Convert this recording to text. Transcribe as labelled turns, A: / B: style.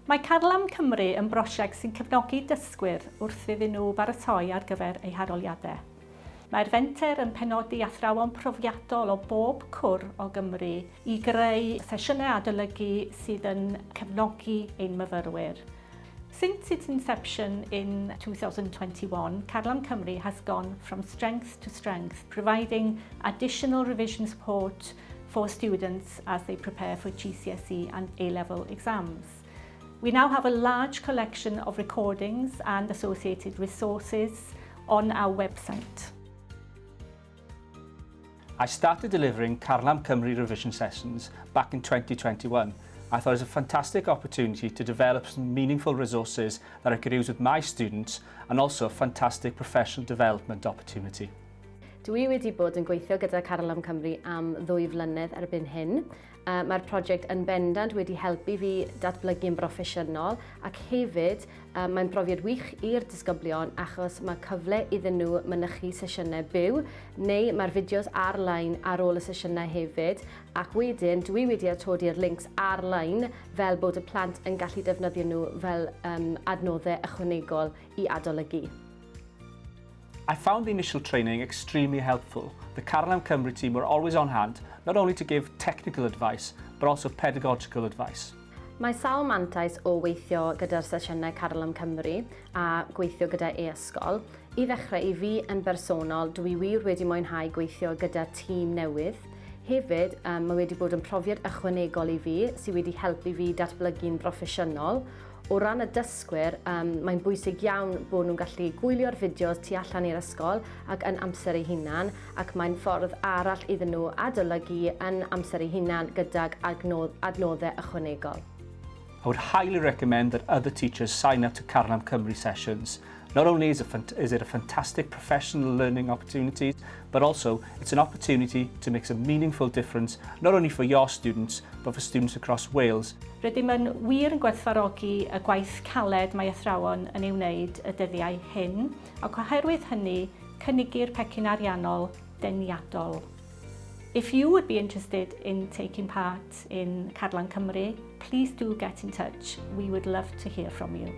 A: Mae Carlam Cymru yn brosiect sy'n cefnogi dysgwyr wrth iddyn nhw baratoi ar gyfer eu haroliadau. Mae'r fenter yn penodi athrawon profiadol o bob cwr o Gymru i greu sesiynau adolygu sydd yn cefnogi ein myfyrwyr. Since its inception in 2021, Carlam Cymru has gone from strength to strength, providing additional revision support for students as they prepare for GCSE and A-level exams. We now have a large collection of recordings and associated resources on our website.
B: I started delivering Carlam Cymru revision sessions back in 2021. I thought it was a fantastic opportunity to develop some meaningful resources that I could use with my students and also a fantastic professional development opportunity.
C: Dwi wedi bod yn gweithio gyda Carlam Cymru am 2 flynedd erbyn hyn. Mae'r prosiect yn bendant wedi helpu fi datblygu'n broffesiynol ac hefyd mae'n brofiad wych i'r disgyblion achos mae cyfle iddyn nhw mynychu sesiynau byw neu mae'r fideos ar-lein ar ôl y sesiynau hefyd ac wedyn dwi wedi atodi'r links ar-lein fel bod y plant yn gallu defnyddio nhw fel adnoddau ychwanegol i adolygu.
B: I found the initial training extremely helpful. The Carlam Cymru team were always on hand, not only to give technical advice, but also pedagogical advice.
C: Mae sawl mantais o weithio gyda'r sesiynau Carlam Cymru a gweithio gyda e-sgol. I ddechrau i fi yn bersonol, dwi wir wedi mwynhau gweithio gyda tîm newydd. Hefyd, mae wedi bod yn profiad ychwanegol i fi sydd wedi helpu fi datblygu'n broffesiynol. O ran y dysgwyr, mae'n bwysig iawn bod nhw'n gallu gwylio'r fideos tu allan i'r ysgol ac yn amser eu hunan ac mae'n ffordd arall iddyn nhw adolygu yn amser eu hunan gydag adnoddau ychwanegol.
B: I would highly recommend that other teachers sign up to Carlam Cymru sessions. Not only is it a fantastic professional learning opportunity, but also it's an opportunity to make a meaningful difference, not only for your students, but for students across Wales.
A: Rydym yn wir yn gwerthfawrogi y gwaith caled mae athrawon yn ei wneud y dyddiau hyn, ac oherwydd hynny, cynigir pecyn ariannol deniadol. If you would be interested in taking part in Carlam Cymru, please do get in touch. We would love to hear from you.